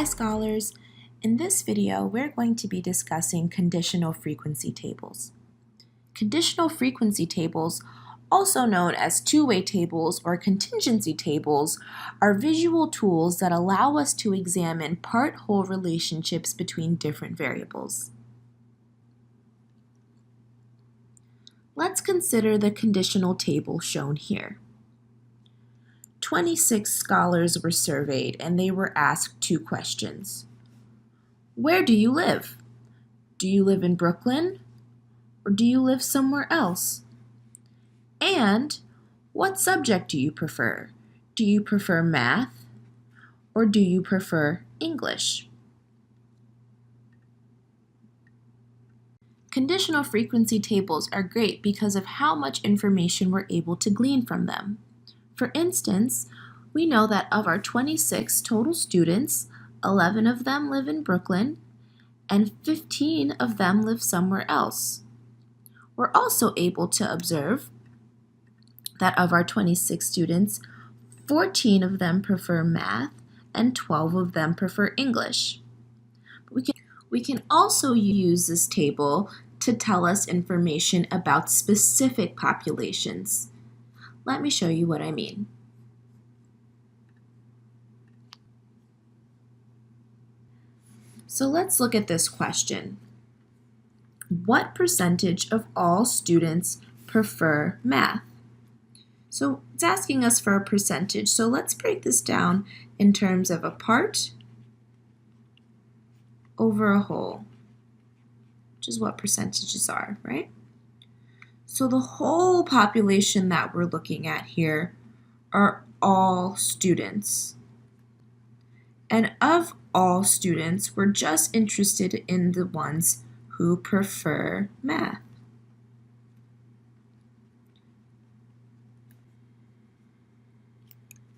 Hi scholars! In this video, we're going to be discussing conditional frequency tables. Conditional frequency tables, also known as two-way tables or contingency tables, are visual tools that allow us to examine part-whole relationships between different variables. Let's consider the conditional table shown here. 26 scholars were surveyed and they were asked two questions. Where do you live? Do you live in Brooklyn? Or do you live somewhere else? And what subject do you prefer? Do you prefer math? Or do you prefer English? Conditional frequency tables are great because of how much information we're able to glean from them. For instance, we know that of our 26 total students, 11 of them live in Brooklyn and 15 of them live somewhere else. We're also able to observe that of our 26 students, 14 of them prefer math and 12 of them prefer English. We can also use this table to tell us information about specific populations. Let me show you what I mean. So let's look at this question. What percentage of all students prefer math? So it's asking us for a percentage. So let's break this down in terms of a part over a whole, which is what percentages are, right? So the whole population that we're looking at here are all students. And of all students, we're just interested in the ones who prefer math.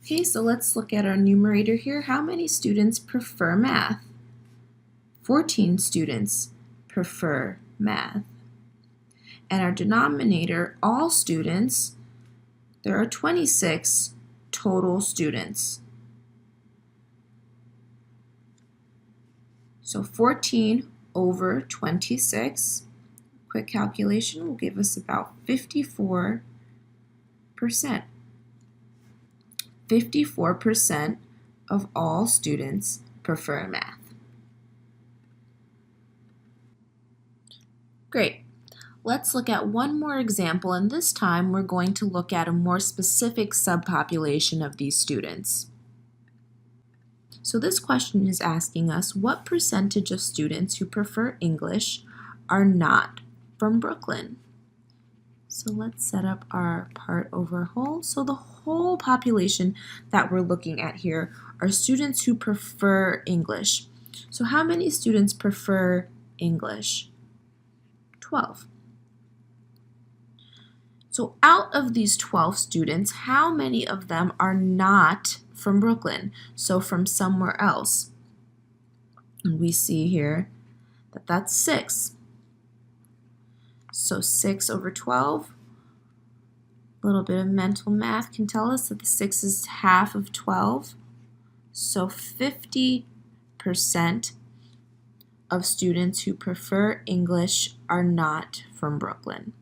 Okay, so let's look at our numerator here. How many students prefer math? 14 students prefer math. And our denominator, all students, there are 26 total students. So 14 over 26, quick calculation will give us about 54%. 54% of all students prefer math. Great. Let's look at one more example, and this time we're going to look at a more specific subpopulation of these students. So this question is asking us what percentage of students who prefer English are not from Brooklyn? So let's set up our part over whole. So the whole population that we're looking at here are students who prefer English. So how many students prefer English? 12. So out of these 12 students, how many of them are not from Brooklyn? So from somewhere else. And we see here that that's 6. So 6 over 12. A little bit of mental math can tell us that the 6 is half of 12. So 50% of students who prefer English are not from Brooklyn.